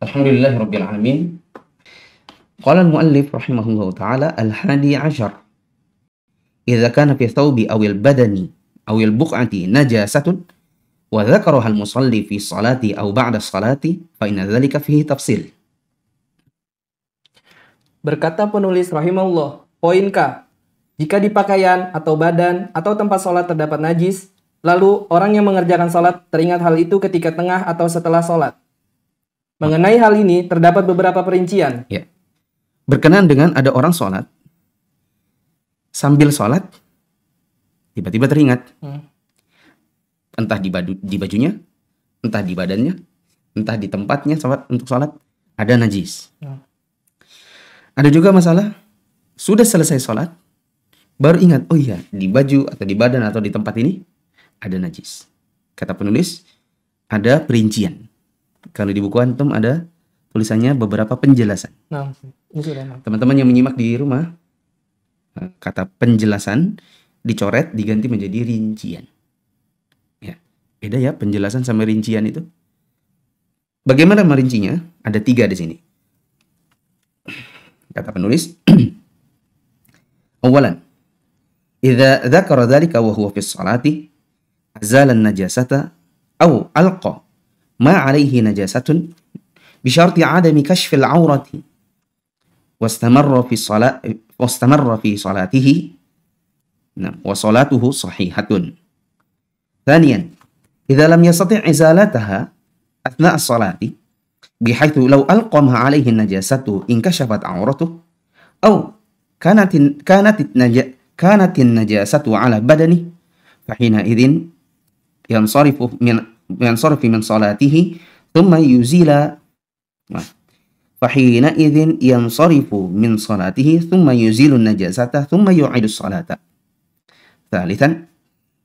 Alhamdulillahirabbil alamin. Qala al-muallif rahimahullahu taala al-hadi ashar. Idza kana fi thawbi awil badani awil buq'ati najasatun wa dzakaraha al-musalli fi salati aw ba'da salati fa inna dzalika fihi tafsil. Berkata penulis rahimahullah, poin K. Jika di pakaian atau badan atau tempat sholat terdapat najis, lalu orang yang mengerjakan sholat teringat hal itu ketika tengah atau setelah sholat. Mengenai hal ini terdapat beberapa perincian. Ya. Berkenaan dengan ada orang sholat, sambil sholat tiba-tiba teringat, entah di bajunya, entah di badannya, entah di tempatnya untuk sholat ada najis. Ada juga masalah sudah selesai sholat baru ingat, oh iya di baju atau di badan atau di tempat ini ada najis. Kata penulis ada perincian. Kalau di buku antum ada tulisannya beberapa penjelasan. Teman-teman yang menyimak di rumah, kata penjelasan dicoret diganti menjadi rincian. Ya, beda ya penjelasan sama rincian itu. Bagaimana merincinya? Ada 3 di sini. Kata penulis, awalan, idza dzakara dzalika wa huwa fi sholati azala an-najasata aw alqa ma 'alaihi najasatun bi syarti 'adami kashfi al-'aurati wastamarra fi salatihi wa salatuhu sahihatun. Thaniyan, idza lam yastati' izalataha athna' as-salati bihaythu law alqa ma 'alaihi najasatu inkashafat 'auratuhu aw kanat najasatu 'ala badani fa hina idzin yansarifu min salatihi thumma yuzila fahina idzin yansarifu min salatihi thumma yuzilu najasata thumma yu'idu salata. Thalithan,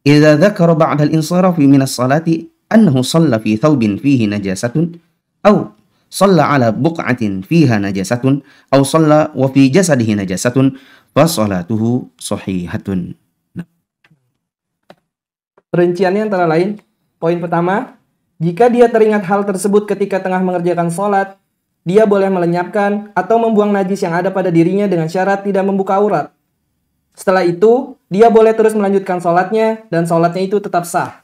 idza dzakara ba'da al-insarafi min as-salati annahu shalla fi thawbin fihi najasatun aw shalla 'ala buq'atin fiha najasatun aw shalla wa fi jasadihi najasatun fa salatuhu sahihatun. Perinciannya antara lain, poin pertama, jika dia teringat hal tersebut ketika tengah mengerjakan sholat, dia boleh melenyapkan atau membuang najis yang ada pada dirinya dengan syarat tidak membuka aurat. Setelah itu, dia boleh terus melanjutkan sholatnya dan sholatnya itu tetap sah.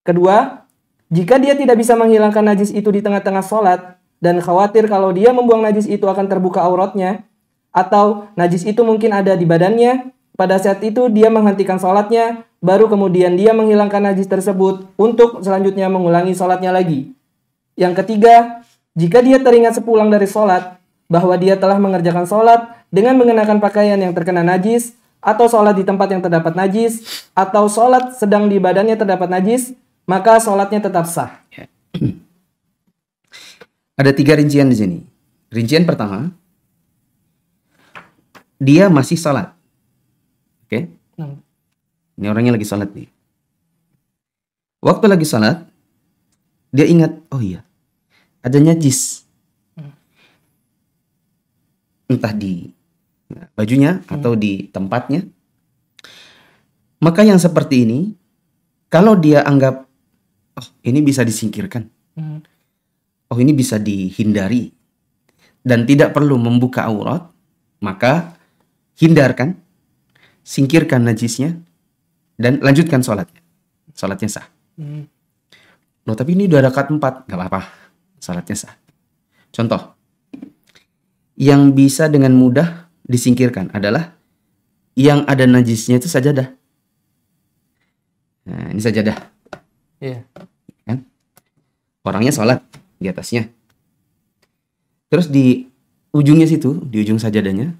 Kedua, jika dia tidak bisa menghilangkan najis itu di tengah-tengah sholat dan khawatir kalau dia membuang najis itu akan terbuka auratnya, atau najis itu mungkin ada di badannya, pada saat itu dia menghentikan sholatnya, baru kemudian dia menghilangkan najis tersebut untuk selanjutnya mengulangi sholatnya lagi. Yang ketiga, jika dia teringat sepulang dari sholat bahwa dia telah mengerjakan sholat dengan mengenakan pakaian yang terkena najis, atau sholat di tempat yang terdapat najis, atau sholat sedang di badannya terdapat najis, maka sholatnya tetap sah. Ada 3 rincian di sini. Rincian pertama, dia masih sholat. Oke? Ini orangnya lagi sholat nih. Waktu lagi sholat, dia ingat, oh iya, ada najis. Entah di bajunya atau di tempatnya. Maka yang seperti ini, kalau dia anggap, oh ini bisa disingkirkan. Oh ini bisa dihindari. Dan tidak perlu membuka aurat, maka hindarkan, singkirkan najisnya, dan lanjutkan sholatnya. Sholatnya sah. Loh tapi ini udah rakaat 4. Gak apa-apa. Sholatnya sah. Contoh. Yang bisa dengan mudah disingkirkan adalah yang ada najisnya itu sajadah. Nah ini sajadah. Iya. Kan? Orangnya sholat di atasnya. Terus di ujungnya situ, di ujung sajadahnya,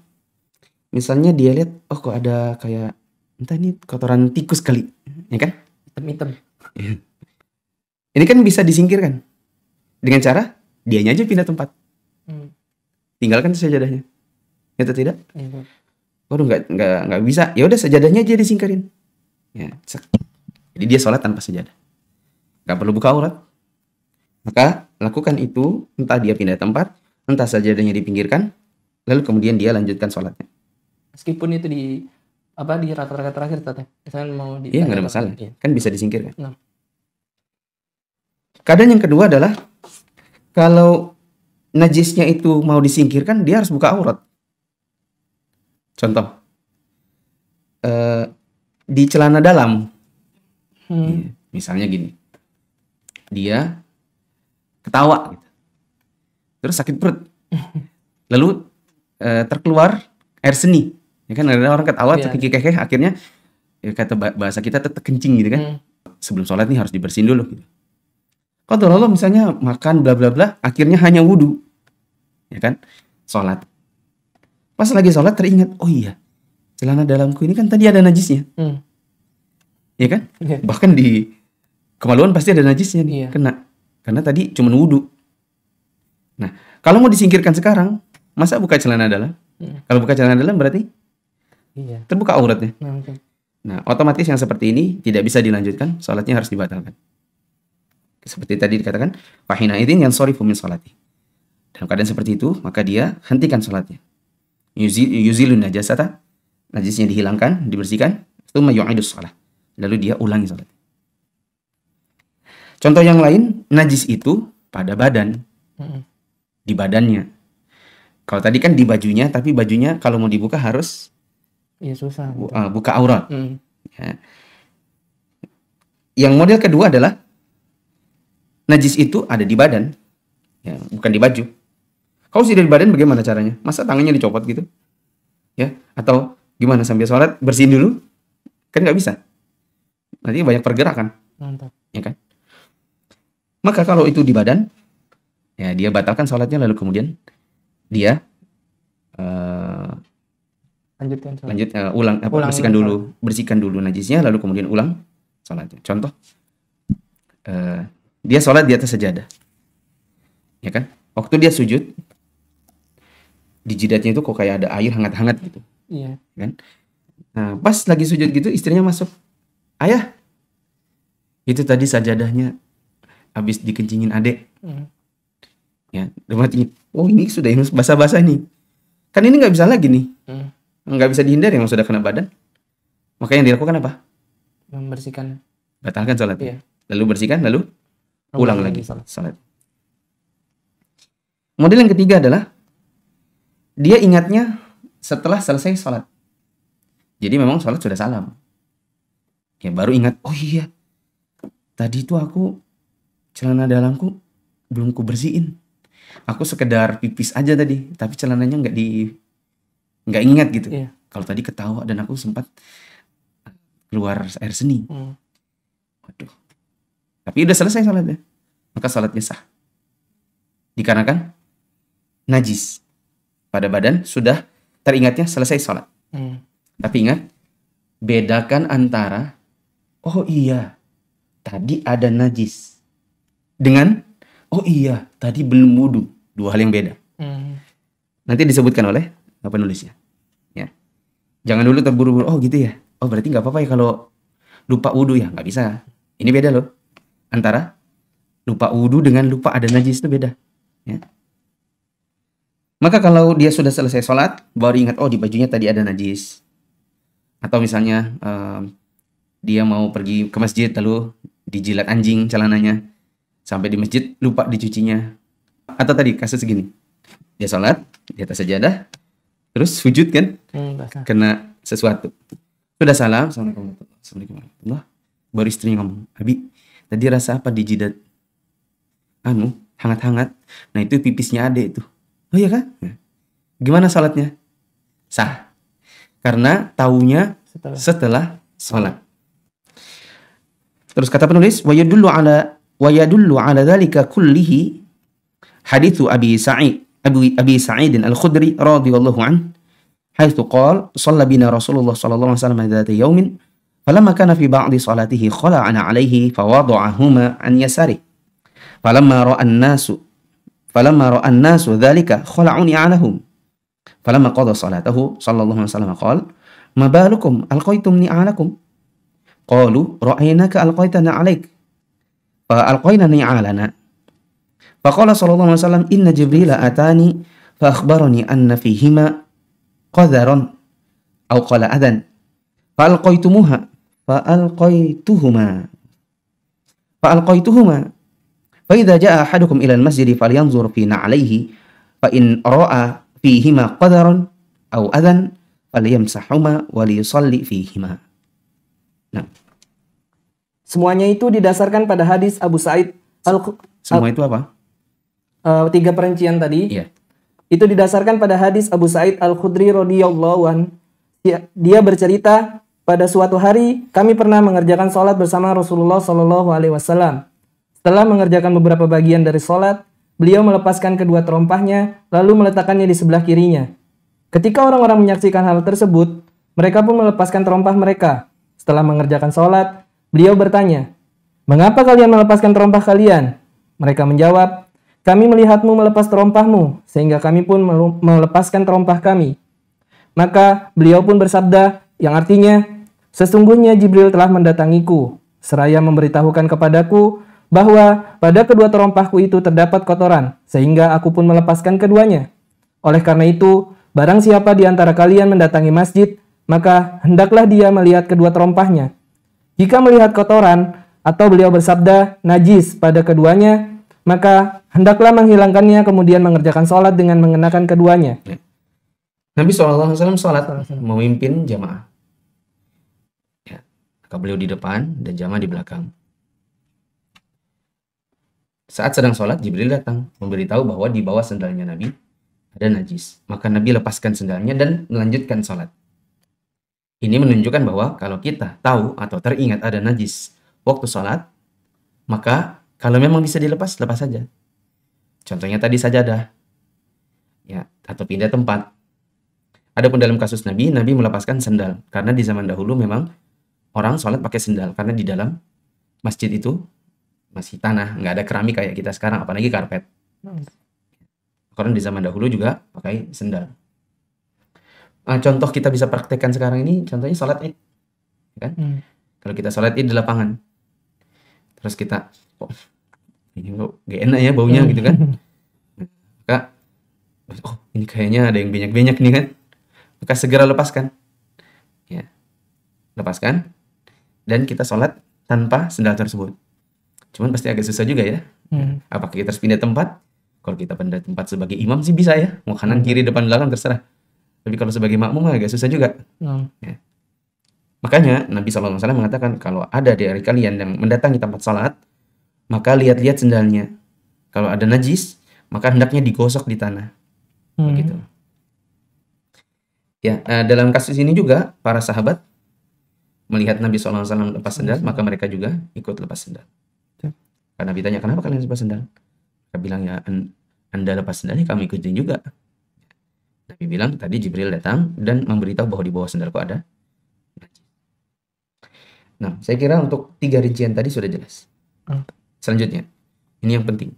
misalnya dia lihat, oh kok ada kayak entah ini kotoran tikus kali, ya kan? Hitam-hitam. Ini kan bisa disingkirkan dengan cara dianya aja pindah tempat, tinggalkan sajadahnya, atau tidak? Waduh nggak bisa, ya udah sajadahnya aja disingkirin, ya. Jadi dia sholat tanpa sajadah, nggak perlu buka aurat. Maka lakukan itu, entah dia pindah tempat, entah sajadahnya dipinggirkan, lalu kemudian dia lanjutkan sholatnya. Meskipun itu di rakaat terakhir tadi. Misalnya mau di nggak ada masalah. Kan bisa disingkirkan. Nah. Keadaan yang kedua adalah kalau najisnya itu mau disingkirkan, dia harus buka aurat. Contoh, di celana dalam, misalnya gini, dia ketawa, gitu. Terus sakit perut, lalu terkeluar air seni, ya kan, ada orang ketawa, terkikik-kikik, akhirnya ya, kata bahasa kita kencing gitu kan. Sebelum sholat nih harus dibersihin dulu, gitu. Kalau Allah misalnya makan bla bla bla, akhirnya hanya wudu, ya kan, sholat. Pas lagi sholat teringat, oh iya, celana dalamku ini kan tadi ada najisnya, ya kan? Bahkan di kemaluan pasti ada najisnya nih, kena, karena tadi cuma wudu. Nah, kalau mau disingkirkan sekarang, masa buka celana dalam? Kalau buka celana dalam berarti terbuka auratnya. Nah, otomatis yang seperti ini tidak bisa dilanjutkan, sholatnya harus dibatalkan. Seperti tadi dikatakan, fahina idzin yansarifu min sholati. Dalam keadaan seperti itu, maka dia hentikan sholatnya. Yuzilun najasata, najisnya dihilangkan, dibersihkan, tsumma yu'idus shalah. Lalu dia ulangi sholat. Contoh yang lain, najis itu pada badan, di badannya. Kalau tadi kan di bajunya, tapi bajunya kalau mau dibuka harus susah. Buka aurat. Ya. Yang model kedua adalah najis itu ada di badan, ya, bukan di baju. Kalau sudah di badan bagaimana caranya? Masa tangannya dicopot gitu? Ya, atau gimana sambil sholat bersihin dulu? Kan nggak bisa. Nanti banyak pergerakan. Mantap. Ya kan? Maka kalau itu di badan, ya dia batalkan sholatnya, lalu kemudian dia bersihkan dulu najisnya, lalu kemudian ulang sholatnya. Contoh, dia sholat di atas sajadah, ya kan? Waktu dia sujud, di jidatnya itu kok kayak ada air hangat-hangat gitu, kan? Nah, pas lagi sujud gitu, istrinya masuk, ayah, itu tadi sajadahnya habis dikencingin adek. Ya, oh ini sudah yang basah-basah nih, kan ini nggak bisa lagi nih, nggak bisa dihindari yang sudah kena badan. Maka yang dilakukan apa? Membersihkan, batalkan sholat, lalu bersihkan, lalu ulang lagi sholat. Model yang ketiga adalah dia ingatnya setelah selesai sholat. Jadi memang sholat sudah salam, ya baru ingat, oh iya, tadi itu aku celana dalamku belum ku bersihin. Aku sekedar pipis aja tadi, tapi celananya nggak ingat gitu. Kalau tadi ketawa dan aku sempat keluar air seni. Waduh. Tapi udah selesai sholatnya, maka sholatnya sah. Dikarenakan najis pada badan sudah teringatnya selesai sholat. Tapi ingat, bedakan antara oh iya tadi ada najis dengan oh iya tadi belum wudu. Dua hal yang beda. Nanti disebutkan oleh penulisnya, ya. Jangan dulu terburu-buru, oh gitu ya, oh berarti nggak apa-apa ya kalau lupa wudu ya, nggak bisa. Ini beda loh, antara lupa wudu dengan lupa ada najis, itu beda, ya. Maka kalau dia sudah selesai sholat, baru ingat, oh di bajunya tadi ada najis. Atau misalnya dia mau pergi ke masjid, lalu dijilat anjing celananya, sampai di masjid lupa dicucinya. Atau tadi kasus segini, dia sholat di atas sajadah, terus sujud kan, kena sesuatu. Sudah salam, Assalamualaikum warahmatullahi wabarakatuh. Baru istrinya ngomong, Abi, tadi rasa apa di jidat? Hangat-hangat. Nah itu pipisnya ade itu. Oh iya kan? Gimana sholatnya? Sah. Karena taunya setelah sholat. Terus kata penulis, wa yadullu ala dzalika kullihi haditsu Abi Sa'id Al-Khudri radhiyallahu anhu haitsu qala shalla bina Rasulullah sallallahu alaihi wasallam dzata yaumin falamma kana fi ba'di salatihi khala'ana alaihi fawada'ahuma an yasari falamma ra'a an-nasu dzalika khala'uni 'alahum falamma qada salatahu sallallahu alaihi wasallam qala ma balukum alqaitum ni'alakum qalu ra'aynaka alqaitana 'alaik fa alqaina ni'alana faqala sallallahu alaihi wasallam inna jibrila atani fa akhbarani anna fihima qadharan aw qala adan fa alqaituhuma Fa idza jaa ahadukum ila al-masjid falyanzur fi na'alayhi fa in ra'a fihima qadaran aw adhan falyamsahuma wa liyusalli fihima. Nah, Semuanya itu didasarkan pada hadis Abu Sa'id semua itu apa? Tiga perincian tadi. Iya. Itu didasarkan pada hadis Abu Sa'id Al-Khudri radhiyallahu an. Dia bercerita, pada suatu hari kami pernah mengerjakan sholat bersama Rasulullah Shallallahu Alaihi Wasallam. Setelah mengerjakan beberapa bagian dari sholat, beliau melepaskan kedua terompahnya lalu meletakkannya di sebelah kirinya. Ketika orang-orang menyaksikan hal tersebut, mereka pun melepaskan terompah mereka. Setelah mengerjakan sholat, beliau bertanya, "Mengapa kalian melepaskan terompah kalian?" Mereka menjawab, "Kami melihatmu melepas terompahmu, sehingga kami pun melepaskan terompah kami." Maka beliau pun bersabda, yang artinya, "Sesungguhnya Jibril telah mendatangiku, seraya memberitahukan kepadaku bahwa pada kedua terompahku itu terdapat kotoran, sehingga aku pun melepaskan keduanya. Oleh karena itu, barang siapa di antara kalian mendatangi masjid, maka hendaklah dia melihat kedua terompahnya. Jika melihat kotoran, atau beliau bersabda najis pada keduanya, maka hendaklah menghilangkannya kemudian mengerjakan sholat dengan mengenakan keduanya." Nabi SAW sholat memimpin jamaah. Ya, maka beliau di depan dan jamaah di belakang. Saat sedang sholat, Jibril datang memberitahu bahwa di bawah sendalnya Nabi ada najis. Maka Nabi lepaskan sendalnya dan melanjutkan sholat. Ini menunjukkan bahwa kalau kita tahu atau teringat ada najis waktu sholat, maka kalau memang bisa dilepas, lepas saja. Contohnya tadi sajadah, ya, atau pindah tempat. Adapun dalam kasus Nabi melepaskan sendal karena di zaman dahulu memang orang sholat pakai sendal karena di dalam masjid itu masih tanah, nggak ada keramik kayak kita sekarang, apalagi karpet. Karena di zaman dahulu juga pakai sendal. Contoh kita bisa praktekkan sekarang ini, contohnya sholat id, kan? Kalau kita sholat id di lapangan, terus kita, ini kok gak enak ya baunya gitu kan? Maka, ini kayaknya ada yang banyak-banyak nih kan? Maka segera lepaskan, ya, lepaskan, dan kita sholat tanpa sendal tersebut. Cuman pasti agak susah juga ya. Apakah kita harus pindah tempat? Kalau kita pindah tempat sebagai imam sih bisa ya, mau kanan kiri depan belakang terserah. Tapi kalau sebagai makmum agak susah juga. Ya. Makanya Nabi SAW mengatakan kalau ada dari kalian yang mendatangi tempat salat, maka lihat-lihat sendalnya. Kalau ada najis, maka hendaknya digosok di tanah. Begitu. Ya, dalam kasus ini juga para sahabat melihat Nabi SAW lepas sendal, maka mereka juga ikut lepas sendal. Karena Nabi tanya, "Kenapa kalian lepas sendal?" Mereka bilang, "Ya, Anda lepas sendalnya, kami ikutin juga." Nabi bilang, tadi Jibril datang dan memberitahu bahwa di bawah sendalku ada najis. Nah, saya kira untuk 3 rincian tadi sudah jelas. Selanjutnya, ini yang penting.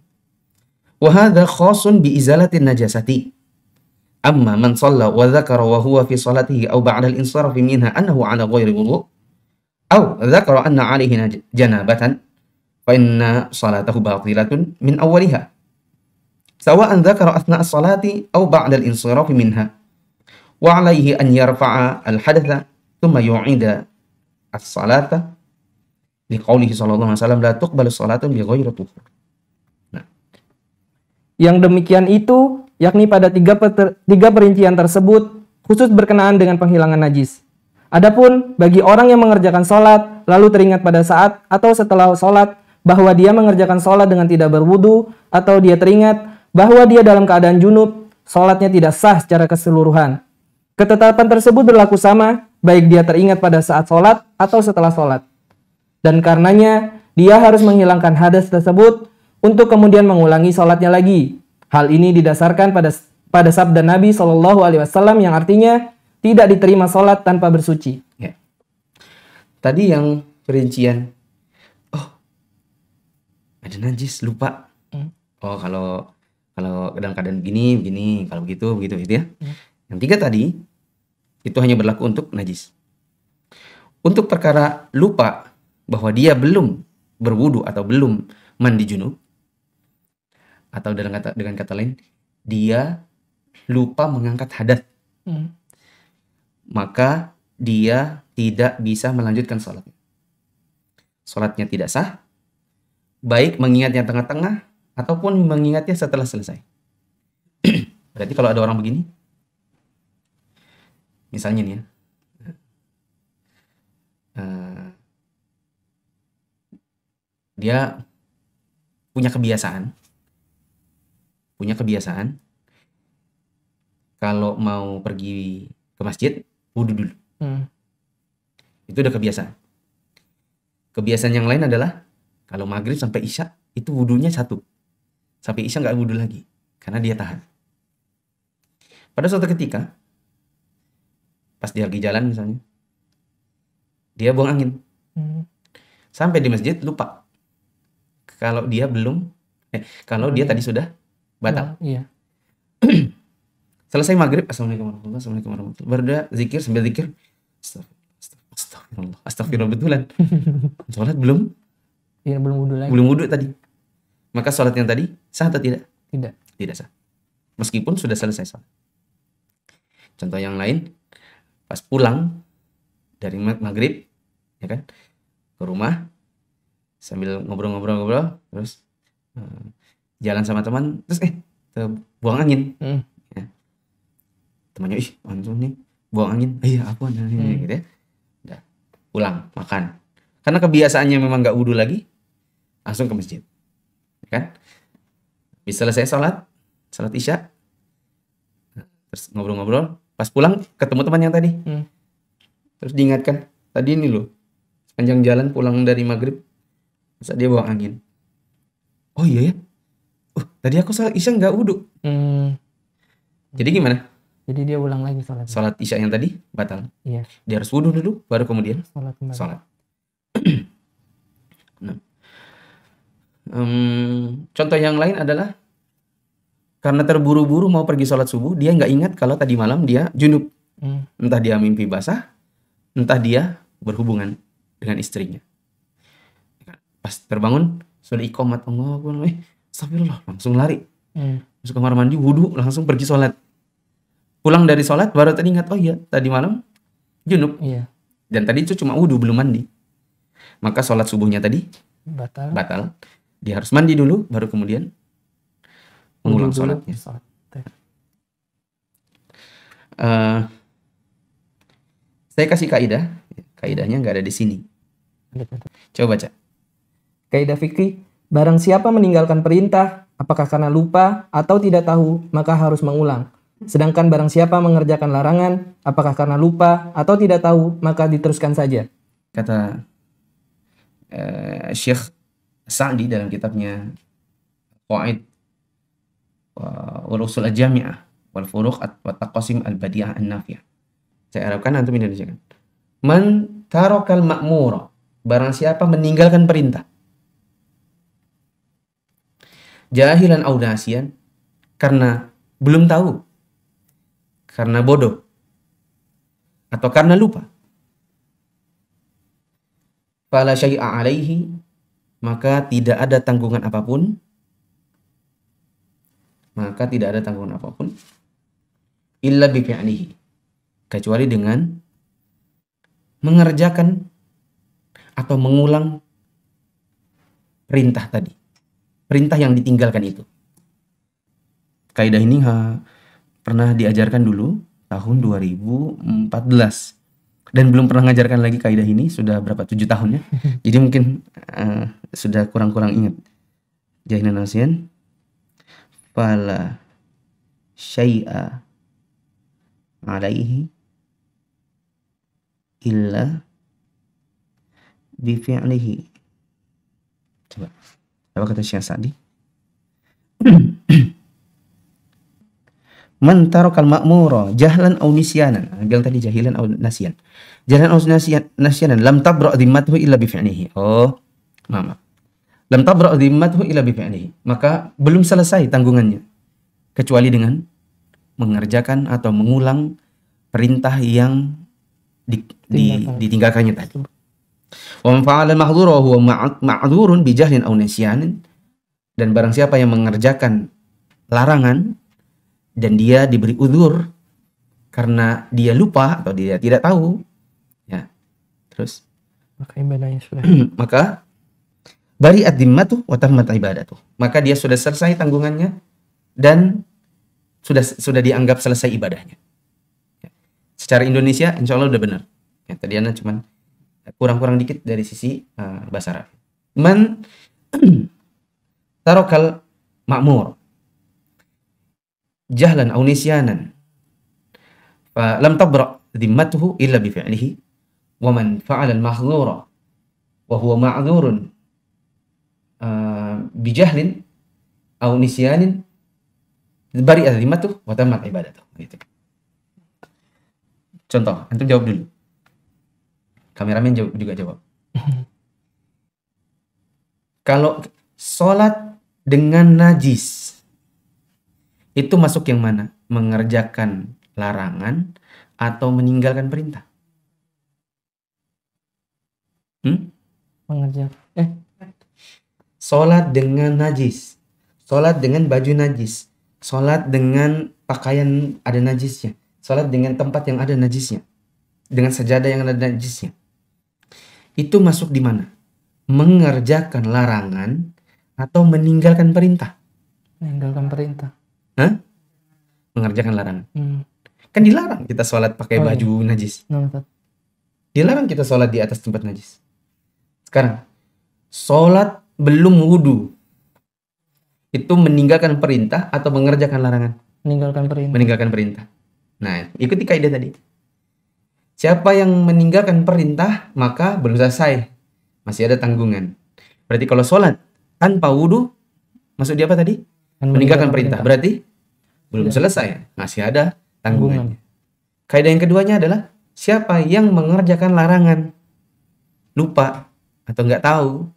Wa hadza khasun bi izalatin najasati. Amma man shalla wa dzakara wa huwa fi salatihi aw ba'da al-insaraf minha annahu 'ala ghairi wudu' aw dzakara anna 'alaihi janabatan fa inna salatahu batilatun min awwaliha. Sawa'an dzakara athna as-salati aw ba'da al-insiraf minha wa 'alaihi an yarfa'a al-hadatha thumma yu'ida as-salata liqaulihi sallallahu alaihi wasallam la tuqbalu salatun bi ghairi tuhur. Nah, yang demikian itu yakni pada tiga perincian tersebut khusus berkenaan dengan penghilangan najis. Adapun bagi orang yang mengerjakan sholat lalu teringat pada saat atau setelah sholat bahwa dia mengerjakan sholat dengan tidak berwudu, atau dia teringat bahwa dia dalam keadaan junub, sholatnya tidak sah secara keseluruhan. Ketetapan tersebut berlaku sama baik dia teringat pada saat sholat atau setelah sholat. Dan karenanya dia harus menghilangkan hadas tersebut untuk kemudian mengulangi sholatnya lagi. Hal ini didasarkan pada sabda Nabi SAW yang artinya tidak diterima sholat tanpa bersuci. Ya. Tadi yang perincian, ada najis, lupa. Oh, kalau dalam keadaan begini, kalau begitu gitu ya. Yang 3 tadi itu hanya berlaku untuk najis. Untuk perkara lupa bahwa dia belum berwudu atau belum mandi junub, atau dengan kata lain dia lupa mengangkat hadas, maka dia tidak bisa melanjutkan sholatnya. Sholatnya tidak sah baik mengingatnya tengah-tengah ataupun mengingatnya setelah selesai. Berarti kalau ada orang begini, misalnya nih ya, dia punya kebiasaan kalau mau pergi ke masjid wudhu dulu. Itu udah kebiasaan. Kebiasaan yang lain adalah kalau maghrib sampai isya itu wudhunya satu, sampai isya nggak wudhu lagi karena dia tahan. Pada suatu ketika pas dia lagi jalan misalnya, dia buang angin, sampai di masjid lupa kalau dia tadi sudah batal. Iya. Selesai maghrib, assalamualaikum warahmatullahi, baru dia zikir, sambil zikir astagfirullah betulan. Sholat belum wudhu lagi. Belum wudhu tadi. Maka sholat yang tadi sah atau tidak? Tidak sah. Meskipun sudah selesai sholat. Contoh yang lain, pas pulang dari maghrib, ya kan, ke rumah sambil ngobrol-ngobrol, terus jalan sama teman, terus buang angin. Ya. Temannya, langsung nih buang angin. Iya, aku gitu ya. Udah, pulang makan. Karena kebiasaannya memang nggak wudhu lagi, langsung ke masjid, ya kan? Bisa selesai sholat isya, terus ngobrol-ngobrol. Pas pulang ketemu teman yang tadi, terus diingatkan, tadi ini loh, sepanjang jalan pulang dari maghrib, masa dia buang angin. Oh iya ya, tadi aku sholat isya nggak wudhu. Jadi gimana? Jadi dia ulang lagi sholat isya yang tadi batal. Iya. Dia harus wudhu dulu, baru kemudian sholat. Nah. Contoh yang lain adalah karena terburu-buru mau pergi sholat subuh, dia nggak ingat kalau tadi malam dia junub. Entah dia mimpi basah, entah dia berhubungan dengan istrinya. Pas terbangun sudah iqomat, astagfirullah, langsung lari masuk kamar mandi, wudhu, langsung pergi sholat. Pulang dari sholat baru teringat, oh iya tadi malam junub. Iya. Dan tadi itu cuma wudhu, belum mandi. Maka sholat subuhnya tadi batal. Dia harus mandi dulu, baru kemudian mengulang sholatnya. Saya kasih kaidah. Kaidahnya nggak ada di sini. Coba baca. Kaidah fikih, barang siapa meninggalkan perintah, apakah karena lupa atau tidak tahu, maka harus mengulang. Sedangkan barang siapa mengerjakan larangan, apakah karena lupa atau tidak tahu, maka diteruskan saja. Kata Syekh Sa'di dalam kitabnya Qawaid wal Usul al-Jami'ah wal Furuq wa Taqasim al-Badi'ah an-Nafi'ah. Saya harapkan antum Indonesiakan. Man tarakal ma'mura, barang siapa meninggalkan perintah, jahilan aw nasiyan, karena belum tahu, karena bodoh, atau karena lupa, fala syai'a alaihi, maka tidak ada tanggungan apapun, illa bi fi'lihi, kecuali dengan mengerjakan atau mengulang perintah tadi, perintah yang ditinggalkan itu. Kaidah ini pernah diajarkan dulu tahun 2014 dan belum pernah ngajarkan lagi kaidah ini sudah berapa 7 tahun ya. Jadi mungkin sudah kurang-kurang ingat. Jahilan nasiyan fala syai'a alaihi illa bi fi'lihi. Coba apa kata Syekh Sa'di? Man tarakal ma'mura jahlan aw nisyanan. Bilang tadi jahilan aw nasyan. Jahlan aw nasyanan lam tabra' dhimmatuhu illa bi fi'lihi. Lam tabra' dhimmatuhu illa bi fi'lihi. Maka belum selesai tanggungannya kecuali dengan mengerjakan atau mengulang perintah yang ditinggalkannya tadi. Wa man fa'ala al-mahdhura huwa ma'dzurun bi jahlin aw nisyanin. Dan barang siapa yang mengerjakan larangan dan dia diberi udzur karena dia lupa atau dia tidak tahu, ya, terus maka ibadahnya sudah maka bari'at dhimmatuh wa tammat ibadatuh. Maka dia sudah selesai tanggungannya dan sudah dianggap selesai ibadahnya. Secara Indonesia insya Allah udah benar. Ya, tadi Anda cuman kurang-kurang dikit dari sisi bahasa Arab. Man tarakal ma'mur jahlan aw nisyanan fa lam tabra dhimmatuhu illa bi fi'lihi wa man fa'ala al-mahdhura wa huwa ma'dzurun bi jahlin aw nisyanin bari'at dhimmatuhu wa tammat ibadatuh. Gitu. Contoh, antum jawab dulu. Kameramen juga jawab. Kalau sholat dengan najis, itu masuk yang mana? Mengerjakan larangan atau meninggalkan perintah? Mengerjakan. Sholat dengan najis, sholat dengan baju najis, sholat dengan pakaian ada najisnya, sholat dengan tempat yang ada najisnya, dengan sajadah yang ada najisnya. Itu masuk di mana? Mengerjakan larangan atau meninggalkan perintah? Meninggalkan perintah. Hah? Mengerjakan larangan. Kan dilarang kita sholat pakai baju najis. Dilarang kita sholat di atas tempat najis. Sekarang, sholat belum wudu. Itu meninggalkan perintah atau mengerjakan larangan? Meninggalkan perintah. Meninggalkan perintah. Nah, ikuti kaidah tadi. Siapa yang meninggalkan perintah, maka belum selesai. Masih ada tanggungan. Berarti kalau sholat tanpa wudu, masuk di apa tadi? Meninggalkan perintah. Berarti belum selesai. Masih ada tanggungannya. Kaidah yang keduanya adalah siapa yang mengerjakan larangan, lupa atau nggak tahu,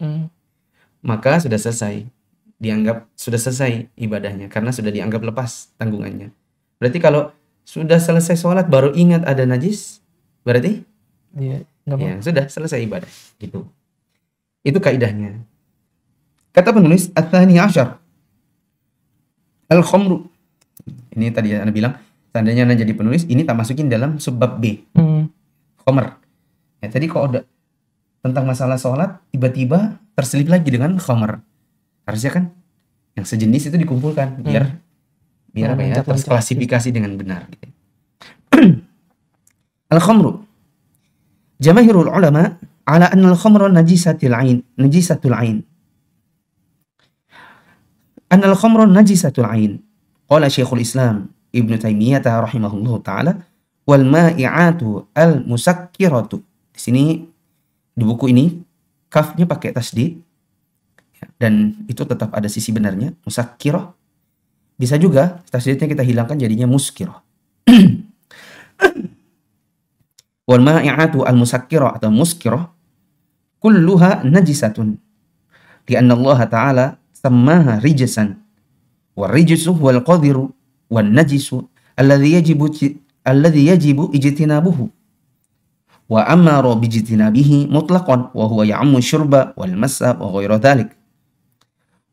maka sudah selesai. Dianggap sudah selesai ibadahnya karena sudah dianggap lepas tanggungannya. Berarti kalau sudah selesai sholat baru ingat ada najis, berarti ya sudah selesai ibadah. Gitu. Itu kaidahnya. Kata penulis Ats-Tsani Asyar, al-khamru. Ini tadi Anda bilang, seandainya Anda jadi penulis, ini tak masukin dalam subbab B. Khamr. Ya, tadi kok ada tentang masalah sholat, tiba-tiba terselip lagi dengan khamr. Harusnya kan yang sejenis itu dikumpulkan biar apa ya, terklasifikasi dengan benar. Gitu. Al-khamru. Jamaahirul ulama ala anna al-khamra najisatul ain. Anna al-khamra najisatul ain. Qala Syekhul Islam Ibnu Taimiyah rahimahullahu taala wal ma'i'atu al-musakkiratu. Di sini di buku ini kafnya pakai tasdid dan itu tetap ada sisi benarnya, musakkirah. Bisa juga tasdidnya kita hilangkan jadinya muskirah. Wal ma'i'atu al-musakkirah atau muskirah kulluha najisatun lianna Allah Ta'ala sammaha rijsan wal rijsu wal qadiru wal najisu alladhi yajibu ijtinabuhu wa amara bijtinabihi mutlaqan wa huwa ya'ammu syurba wal massa wa ghairu dhalik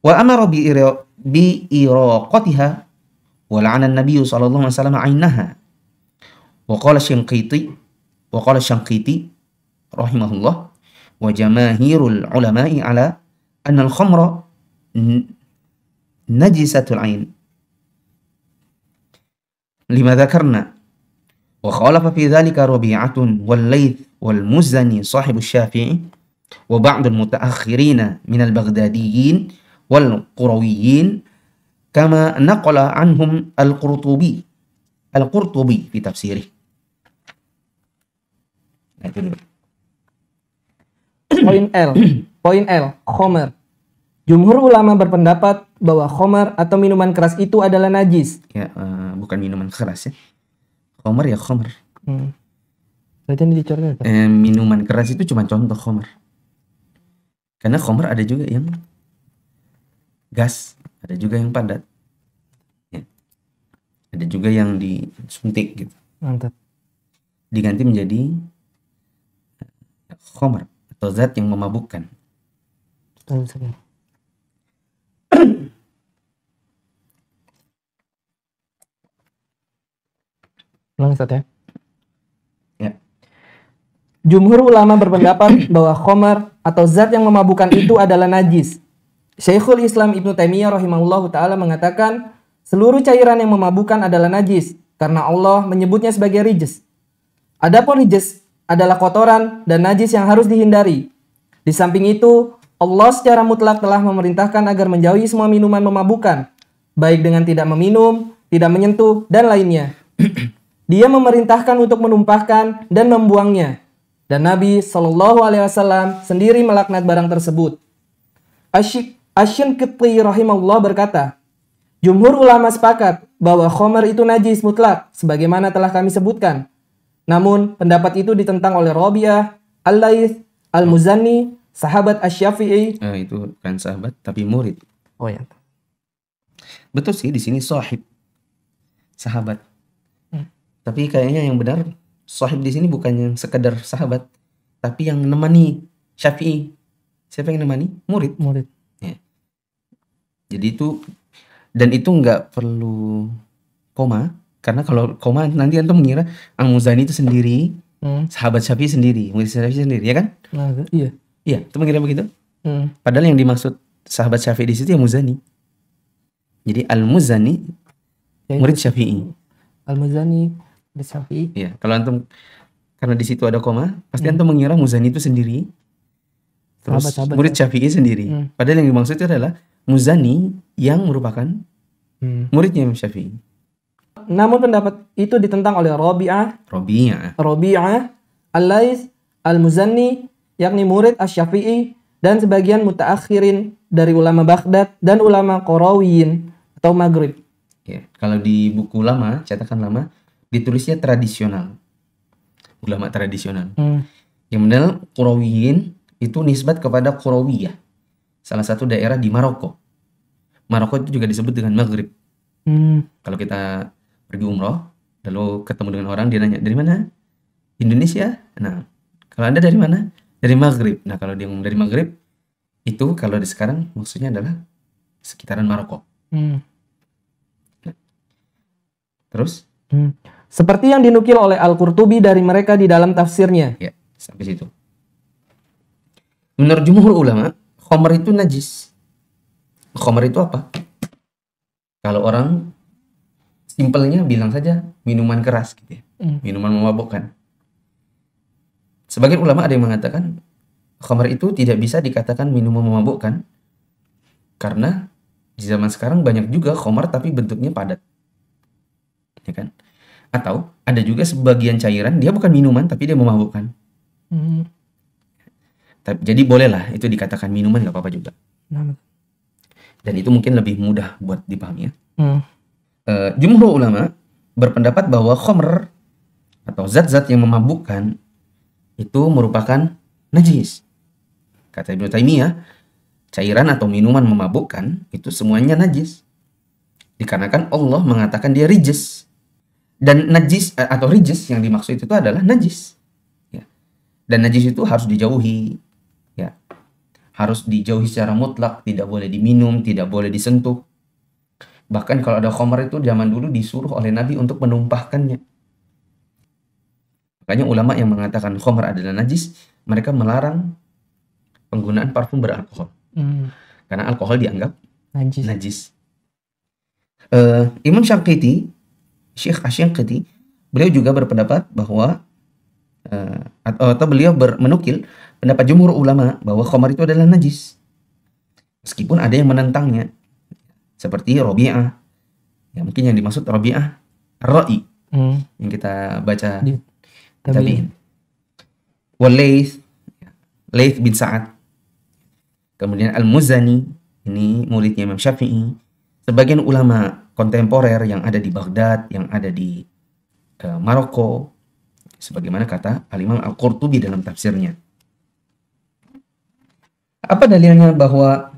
wa amara bi iraqatiha wa la'ana an-nabiy sallallahu alaihi wasallam 'ainaha wa qala Syanqiti rahimahullah wa jamaahirul ulama'i ala anna al-khamra najisatul ain lima dzakarna wa khalafa fi dhalika Rabi'atun wal Laits wal Muzani sahibu Syafi'i wa ba'd al-mutaakhirina min al-Baghdadiyyin wal Qurawiyyin kama naqala anhum al-Qurtubi fi tafsirih. Nah, itu dulu. Poin L, khomer. Jumhur ulama berpendapat bahwa khomer atau minuman keras itu adalah najis. Ya, bukan minuman keras ya. Khomer ya khomer. Berarti ini dicoret. Minuman keras itu cuma contoh khomer. Karena khomer ada juga yang gas, ada juga yang padat. Ya. Ada juga yang disuntik gitu. Mantap. Diganti menjadi khomer atau zat yang memabukkan. Ulang Ustaz ya. Ya. Jumhur ulama berpendapat bahwa khamar atau zat yang memabukkan itu adalah najis. Syekhul Islam Ibnu Taimiyah rahimahullahu taala mengatakan, seluruh cairan yang memabukkan adalah najis karena Allah menyebutnya sebagai rijs. Adapun rijs adalah kotoran dan najis yang harus dihindari. Di samping itu, Allah secara mutlak telah memerintahkan agar menjauhi semua minuman memabukkan, baik dengan tidak meminum, tidak menyentuh, dan lainnya. Dia memerintahkan untuk menumpahkan dan membuangnya. Dan Nabi SAW sendiri melaknat barang tersebut. Asy-Syanqiti rahimahullah berkata, jumhur ulama sepakat bahwa khamar itu najis mutlak, sebagaimana telah kami sebutkan. Namun, pendapat itu ditentang oleh Rabi'ah, Al-Laits, Al-Muzanni, sahabat Asy-Syafi'i. Itu bukan sahabat, tapi murid. Oh ya. Betul sih, di sini sahib, sahabat. Tapi kayaknya yang benar, sahib di sini bukan yang sekedar sahabat, tapi yang nemani Syafi'i. Siapa yang nemani? Murid. Ya. Jadi itu, dan itu nggak perlu koma, karena kalau koma nanti antum mengira Al-Muzani itu sendiri, sahabat Syafi'i sendiri, murid Syafi'i sendiri, ya kan? Iya. Iya, itu mengira begitu. Padahal yang dimaksud sahabat Syafi'i di situ ya Muzani. Jadi Al-Muzani murid Syafi'i. Al-Muzani murid Syafi'i. Iya, kalau antum karena di situ ada koma, pasti antum mengira Muzani itu sendiri. Terus murid Syafi'i sendiri. Padahal yang dimaksud itu adalah Muzani yang merupakan muridnya Imam Syafi'i. Namun pendapat itu ditentang oleh Rabi'ah, Al-Laits, Al-Muzanni, yakni murid Asy-Syafi'i, dan sebagian mutaakhirin dari ulama Baghdad dan ulama Qarawiyyin atau Maghrib. Ya, kalau di buku lama, cetakan lama, ditulisnya tradisional. Ulama tradisional. Yang benar Qarawiyyin itu nisbat kepada Qarawiyah, salah satu daerah di Maroko. Maroko itu juga disebut dengan Maghrib. Kalau kita pergi umroh, lalu ketemu dengan orang, dia nanya, dari mana? Indonesia? Nah, kalau Anda dari mana? Dari Maghrib. Nah, kalau dia ngomong dari Maghrib, itu kalau di sekarang maksudnya adalah sekitaran Maroko. Terus? Seperti yang dinukil oleh Al-Qurtubi dari mereka di dalam tafsirnya. Ya, sampai situ. Menurut jumhur ulama, khamar itu najis. Khamar itu apa? Kalau orang simpelnya bilang saja minuman keras gitu ya. Minuman memabukkan. Sebagian ulama ada yang mengatakan khamar itu tidak bisa dikatakan minuman memabukkan karena di zaman sekarang banyak juga khamar tapi bentuknya padat. Ya kan? Atau ada juga sebagian cairan dia bukan minuman tapi dia memabukkan. Jadi bolehlah itu dikatakan minuman, nggak apa-apa juga. Dan itu mungkin lebih mudah buat dipahami ya. Jumhur ulama berpendapat bahwa khamr atau zat-zat yang memabukkan itu merupakan najis. Kata Ibnu Taimiyah, cairan atau minuman memabukkan itu semuanya najis. Dikarenakan Allah mengatakan dia rijs. Dan najis atau rijs yang dimaksud itu adalah najis. Ya. Dan najis itu harus dijauhi. Ya. Harus dijauhi secara mutlak, tidak boleh diminum, tidak boleh disentuh. Bahkan kalau ada khamar itu zaman dulu disuruh oleh Nabi untuk menumpahkannya. Makanya ulama yang mengatakan khamar adalah najis, mereka melarang penggunaan parfum beralkohol. Karena alkohol dianggap najis. Imam Syanqiti, Syekh Asy-Syanqiti, beliau juga berpendapat bahwa atau beliau menukil pendapat jumhur ulama bahwa khamar itu adalah najis. Meskipun ada yang menentangnya. Seperti Rabi'ah. Ya, mungkin yang dimaksud Rabi'ah Ar-Ra'i. Yang kita baca di Tabi'in. Wal-Laits, Laits bin Sa'ad. Kemudian Al-Muzani, ini muridnya Imam Syafi'i. Sebagian ulama kontemporer yang ada di Baghdad, yang ada di Maroko, sebagaimana kata Al-Imam Al-Qurtubi dalam tafsirnya. Apa dalilnya bahwa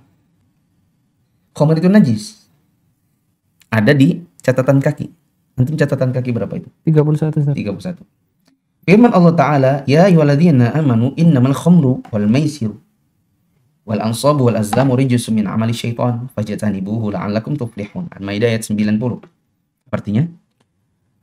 khamar itu najis? Ada di catatan kaki. Antum catatan kaki berapa itu? 31. 31. Firman Allah Ta'ala, Ya ayyuhalladzina amanu innamal khamru wal maisiru wal ansabu wal azlamu rijsun min amali syaitan fajtanibuhu la'allakum tuflihun. Al-Maidah ayat 90. Artinya,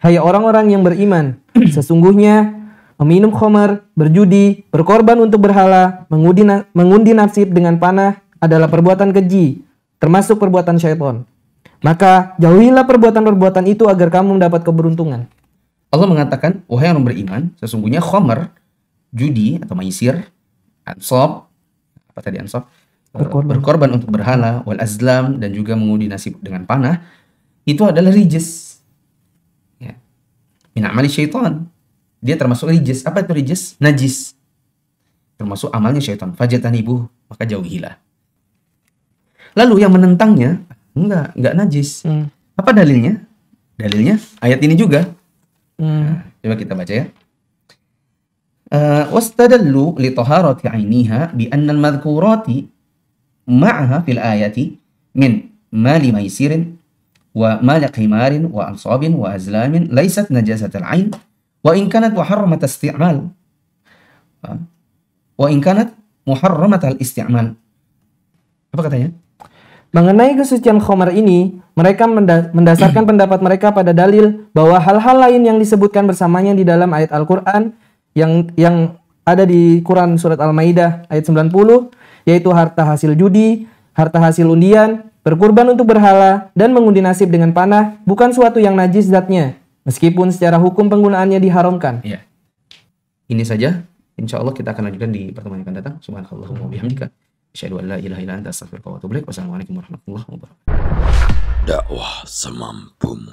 hai orang-orang yang beriman, sesungguhnya meminum khamar, berjudi, berkorban untuk berhala, mengundi nasib dengan panah adalah perbuatan keji, termasuk perbuatan syaitan. Maka jauhilah perbuatan-perbuatan itu agar kamu mendapat keberuntungan. Allah mengatakan, wahai orang beriman, sesungguhnya khamar, judi atau maisir, ansab, apa tadi ansab? Berkorban untuk berhala, wal azlam, dan juga mengundi nasib dengan panah, itu adalah rijis. Ya. Min amali syaitan. Dia termasuk rijis. Apa itu rijis? Najis. Termasuk amalnya syaitan. Fajatanibuh, maka jauhilah. Lalu yang menentangnya, enggak najis. Apa dalilnya? Dalilnya ayat ini juga. Coba kita baca ya. Wastadallu li taharati 'ainiha bi anna al-madhkurati ma'aha fil ayati min mali maisirin wa mali qimarin wa ansabin wa azlamin laysat najasatal 'ain wa in kanat muharramat isti'mal. Wa in kanat muharramat al-isti'mal. Apa katanya? Mengenai kesucian khamar ini, mereka mendasarkan pendapat mereka pada dalil bahwa hal-hal lain yang disebutkan bersamanya di dalam ayat Al-Quran yang ada di Quran surat Al-Maidah ayat 90, yaitu harta hasil judi, harta hasil undian, berkurban untuk berhala, dan mengundi nasib dengan panah, bukan suatu yang najis zatnya, meskipun secara hukum penggunaannya diharamkan. Ya. Ini saja. Insya Allah kita akan lanjutkan di pertemuan yang akan datang. Subhanakallahumma wa bihamdika. Asyhadu an la ilaha illa anta astaghfiruka wa atubu ilaik. Wassalamualaikum warahmatullahi wabarakatuh. Dakwah semampumu.